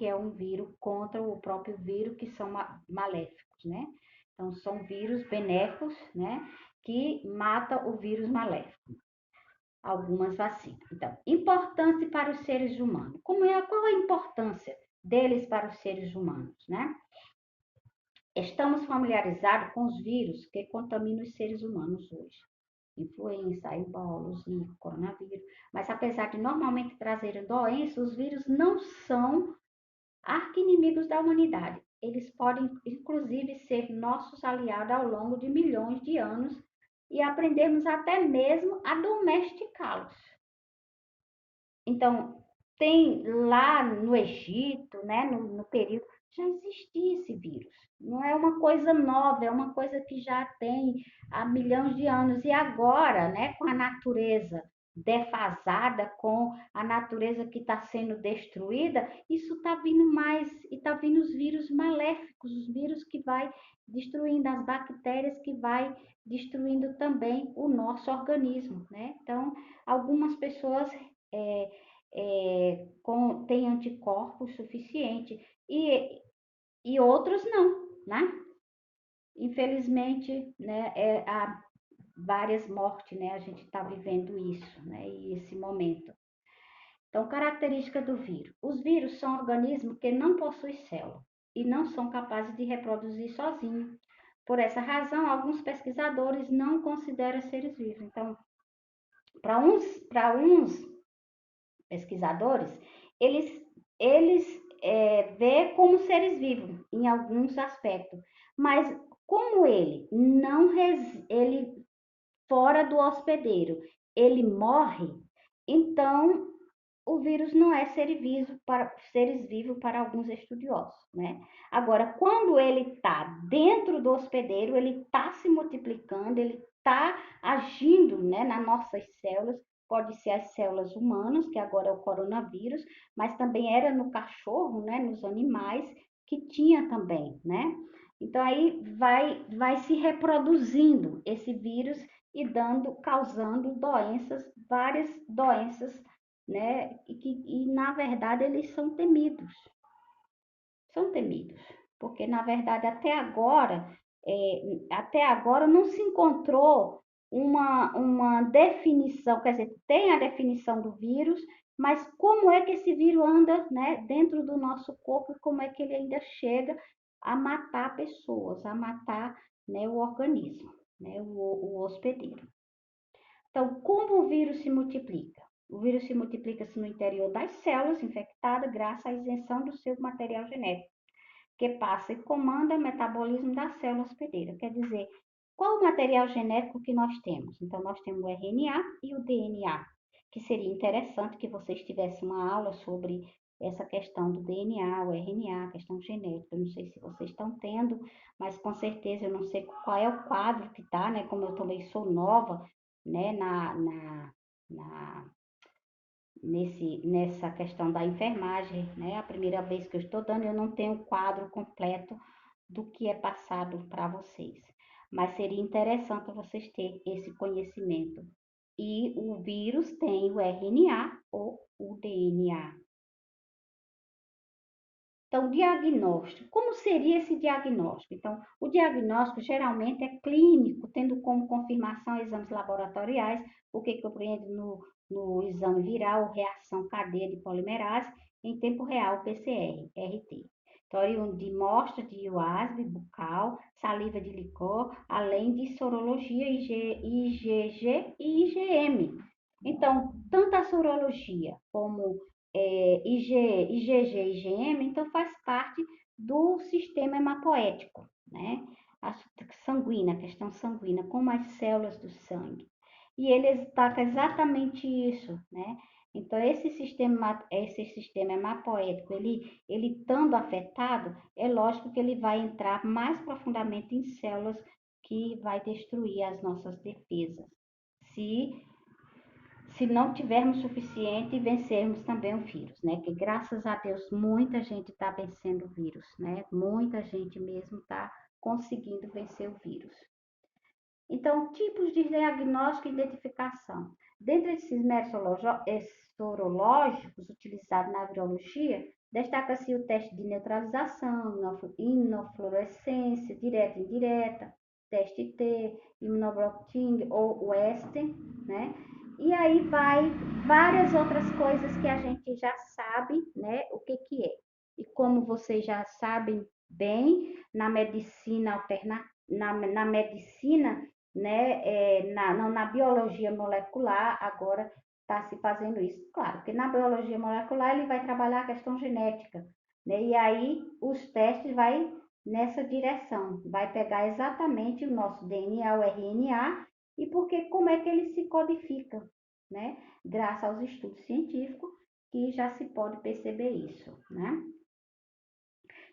que é um vírus contra o próprio vírus, que são maléficos, né? Então, são vírus benéficos, né? Que mata o vírus maléfico. Algumas vacinas. Então, importância para os seres humanos. Qual a importância deles para os seres humanos, né? Estamos familiarizados com os vírus que contaminam os seres humanos hoje. Influenza, ebola, zika, coronavírus. Mas apesar de normalmente trazerem doenças, os vírus não são arqui-inimigos da humanidade. Eles podem, inclusive, ser nossos aliados ao longo de milhões de anos e aprendemos até mesmo a domesticá-los. Então, tem lá no Egito, né, no período, já existia esse vírus. Não é uma coisa nova, é uma coisa que já tem há milhões de anos. E agora, né, com a natureza defasada, com a natureza que está sendo destruída, isso está vindo mais, e está vindo os vírus maléficos, os vírus que vai destruindo as bactérias, que vai destruindo também o nosso organismo, né? Então, algumas pessoas é, têm anticorpos suficiente e outros não, né? Infelizmente, né, há várias mortes, né? A gente está vivendo isso, né? E esse momento. Então, característica do vírus. Os vírus são organismos que não possuem célula e não são capazes de reproduzir sozinhos. Por essa razão, alguns pesquisadores não consideram seres vivos. Então, para uns pesquisadores, eles vê como seres vivos em alguns aspectos, mas como ele fora do hospedeiro, ele morre, então o vírus não é seres vivos para alguns estudiosos, né? Agora, quando ele está dentro do hospedeiro, ele está se multiplicando, ele está agindo, né, nas nossas células, pode ser as células humanas, que agora é o coronavírus, mas também era no cachorro, né, nos animais, que tinha também, né? Então aí vai se reproduzindo esse vírus e causando doenças, várias doenças, né? E na verdade eles são temidos, porque na verdade até agora não se encontrou uma definição, quer dizer, tem a definição do vírus, mas como é que esse vírus anda, né, dentro do nosso corpo e como é que ele ainda chega a matar pessoas, a matar, né, o organismo, né, o hospedeiro. Então, como o vírus se multiplica? O vírus se multiplica-se no interior das células infectadas graças à isenção do seu material genético, que passa e comanda o metabolismo da célula hospedeira. Quer dizer, qual o material genético que nós temos? Então, nós temos o RNA e o DNA, que seria interessante que vocês tivessem uma aula sobre essa questão do DNA, o RNA, a questão genética. Eu não sei se vocês estão tendo, mas com certeza eu não sei qual é o quadro que está, né? Como eu também sou nova, né, nessa questão da enfermagem, né? A primeira vez que eu estou dando, eu não tenho o quadro completo do que é passado para vocês. Mas seria interessante vocês terem esse conhecimento. E o vírus tem o RNA ou o DNA. Então, diagnóstico. Como seria esse diagnóstico? Então, o diagnóstico geralmente é clínico, tendo como confirmação exames laboratoriais, o que compreende no exame viral, reação cadeia de polimerase, em tempo real, PCR, RT. Então, oriundo de mostra de UASB bucal, saliva de licor, além de sorologia, IgG e IgM. Então, tanto a sorologia como IgG e IgM, então faz parte do sistema hematopoético, né? A sanguínea, a questão sanguínea, como as células do sangue. E ele destaca exatamente isso, né? Então, esse sistema hematopoético, ele estando afetado, é lógico que ele vai entrar mais profundamente em células que vai destruir as nossas defesas. Se não tivermos suficiente, vencermos também o vírus, né? Que graças a Deus muita gente está vencendo o vírus, né? Muita gente mesmo está conseguindo vencer o vírus. Então, tipos de diagnóstico e identificação. Dentre esses métodos sorológicos utilizados na virologia, destaca-se o teste de neutralização, imunofluorescência direta e indireta, teste T, imunoblotting ou Western, né? E aí vai várias outras coisas que a gente já sabe, né, o que que é. E como vocês já sabem bem, na medicina alternativa, na medicina, né, na biologia molecular, agora está se fazendo isso. Claro, porque na biologia molecular ele vai trabalhar a questão genética, né, e aí os testes vai nessa direção, vai pegar exatamente o nosso DNA, o RNA, e porque como é que ele se codifica, né, graças aos estudos científicos que já se pode perceber isso, né.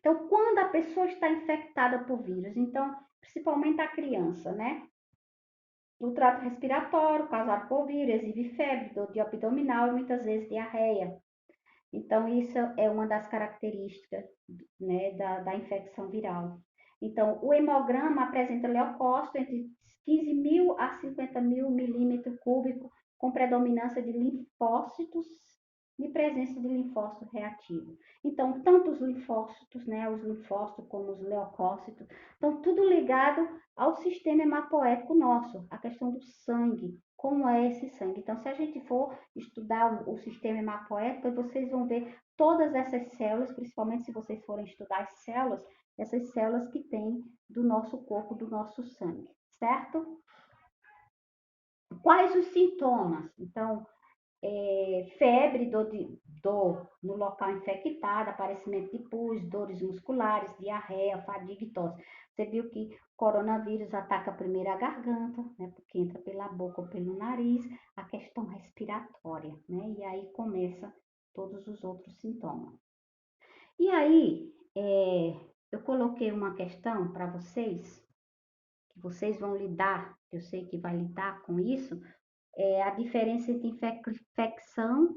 Então, quando a pessoa está infectada por vírus, então, principalmente a criança, né? O trato respiratório causado por vírus, exibe febre, dor de abdominal e muitas vezes diarreia. Então, isso é uma das características, né, da infecção viral. Então, o hemograma apresenta leucócito entre 15.000 a 50.000 milímetros cúbicos, com predominância de linfócitos e presença de linfócito reativo. Então, tanto os linfócitos, né, os linfócitos como os leucócitos, estão tudo ligado ao sistema hematopoético nosso, a questão do sangue, como é esse sangue. Então, se a gente for estudar o sistema hematopoético, vocês vão ver todas essas células, principalmente se vocês forem estudar as células, essas células que tem do nosso corpo, do nosso sangue, certo? Quais os sintomas? Então, febre, dor no local infectado, aparecimento de pus, dores musculares, diarreia, fadiga e tosse. Você viu que o coronavírus ataca primeiro a garganta, né, porque entra pela boca ou pelo nariz, a questão respiratória, né, e aí começa todos os outros sintomas. E aí, eu coloquei uma questão para vocês, que vocês vão lidar, eu sei que vai lidar com isso, a diferença entre infecção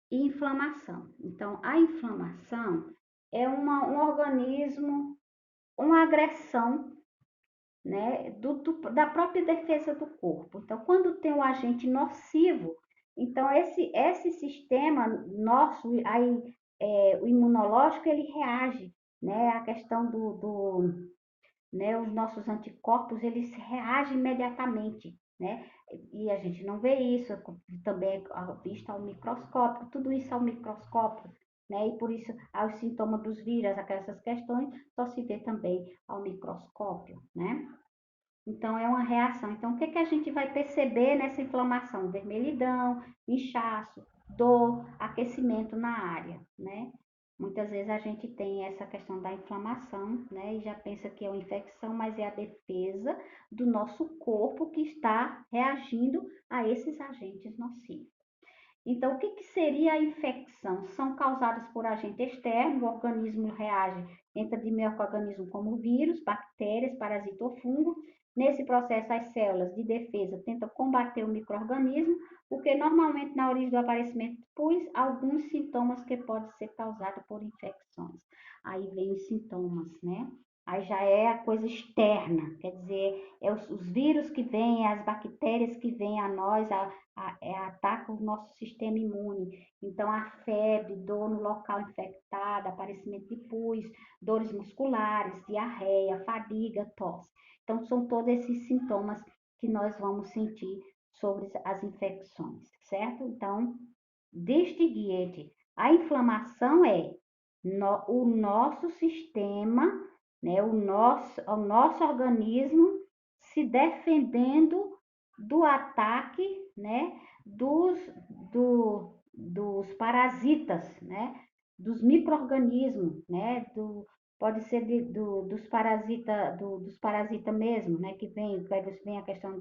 e inflamação. Então, a inflamação é um organismo, uma agressão, né, da própria defesa do corpo. Então, quando tem um agente nocivo, então esse sistema nosso, aí, o imunológico, ele reage, né, a questão né, os nossos anticorpos, eles reagem imediatamente, né? E a gente não vê isso, também é visto ao microscópio, tudo isso ao microscópio, né? E por isso, os sintomas dos vírus, aquelas questões, só se vê também ao microscópio, né? Então, é uma reação. Então, o que que a gente vai perceber nessa inflamação? Vermelhidão, inchaço, dor, aquecimento na área, né? Muitas vezes a gente tem essa questão da inflamação, né? E já pensa que é uma infecção, mas é a defesa do nosso corpo que está reagindo a esses agentes nocivos. Então, o que que seria a infecção? São causadas por agente externo, o organismo reage, entra de micro-organismos como vírus, bactérias, parasita ou fungo. Nesse processo, as células de defesa tentam combater o micro-organismo, o que normalmente na origem do aparecimento pus alguns sintomas que podem ser causados por infecções. Aí vem os sintomas, né? Aí já é a coisa externa, quer dizer, os vírus que vêm, as bactérias que vêm a nós, ataca o nosso sistema imune. Então, a febre, dor no local infectado, aparecimento de pus, dores musculares, diarreia, fadiga, tosse. Então, são todos esses sintomas que nós vamos sentir sobre as infecções, certo? Então, distinguir a inflamação o nosso sistema, né, o nosso organismo se defendendo do ataque, né, dos, dos parasitas, né, dos micro-organismos, né, pode ser dos parasitas mesmo, né, que vem a questão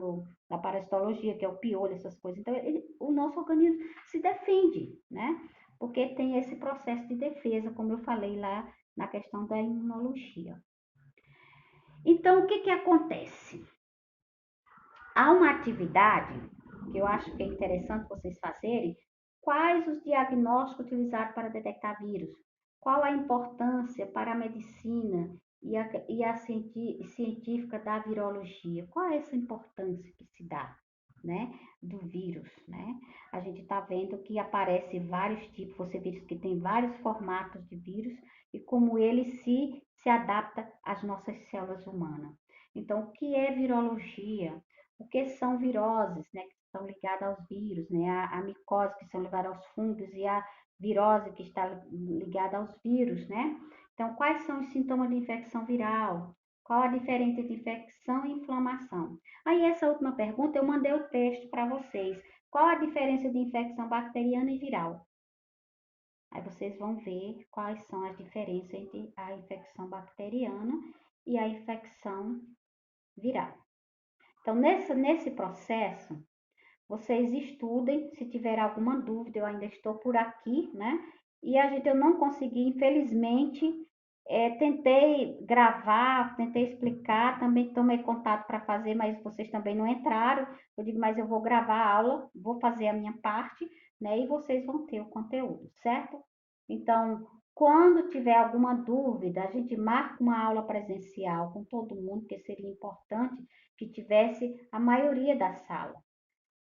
da parasitologia, que é o piolho, essas coisas. Então, o nosso organismo se defende, né, porque tem esse processo de defesa, como eu falei lá na questão da imunologia. Então, o que que acontece? Há uma atividade que eu acho que é interessante vocês fazerem. Quais os diagnósticos utilizados para detectar vírus? Qual a importância para a medicina e a científica da virologia? Qual é essa importância que se dá? né, do vírus, né? A gente está vendo que aparece vários tipos, você vê que tem vários formatos de vírus e como ele se adapta às nossas células humanas. Então, o que é virologia? O que são viroses, né, que estão ligadas aos vírus, né? A micose, que são ligadas aos fungos, e a virose, que está ligada aos vírus, né? Então, quais são os sintomas de infecção viral? Qual a diferença entre infecção e inflamação? Aí, essa última pergunta, eu mandei o texto para vocês. Qual a diferença de infecção bacteriana e viral? Aí vocês vão ver quais são as diferenças entre a infecção bacteriana e a infecção viral. Então, nesse processo, vocês estudem. Se tiver alguma dúvida, eu ainda estou por aqui, né? E eu não consegui, infelizmente, tentei gravar, tentei explicar, também tomei contato para fazer, mas vocês também não entraram. Eu digo, mas eu vou gravar a aula, vou fazer a minha parte, né? E vocês vão ter o conteúdo, certo? Então, quando tiver alguma dúvida, a gente marca uma aula presencial com todo mundo, que seria importante que tivesse a maioria da sala.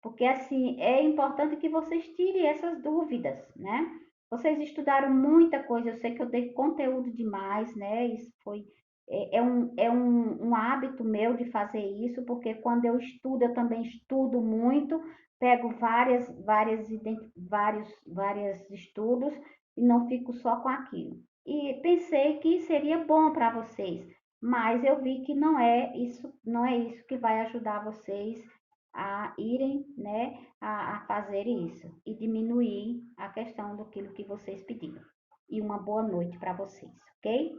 Porque assim, é importante que vocês tirem essas dúvidas, né? Vocês estudaram muita coisa, eu sei que eu dei conteúdo demais, né? Isso foi um hábito meu de fazer isso, porque quando eu estudo, eu também estudo muito, pego vários estudos e não fico só com aquilo. E pensei que seria bom para vocês, mas eu vi que não é isso que vai ajudar vocês a irem, né, a fazer isso e diminuir a questão do que vocês pediram. E uma boa noite para vocês, ok?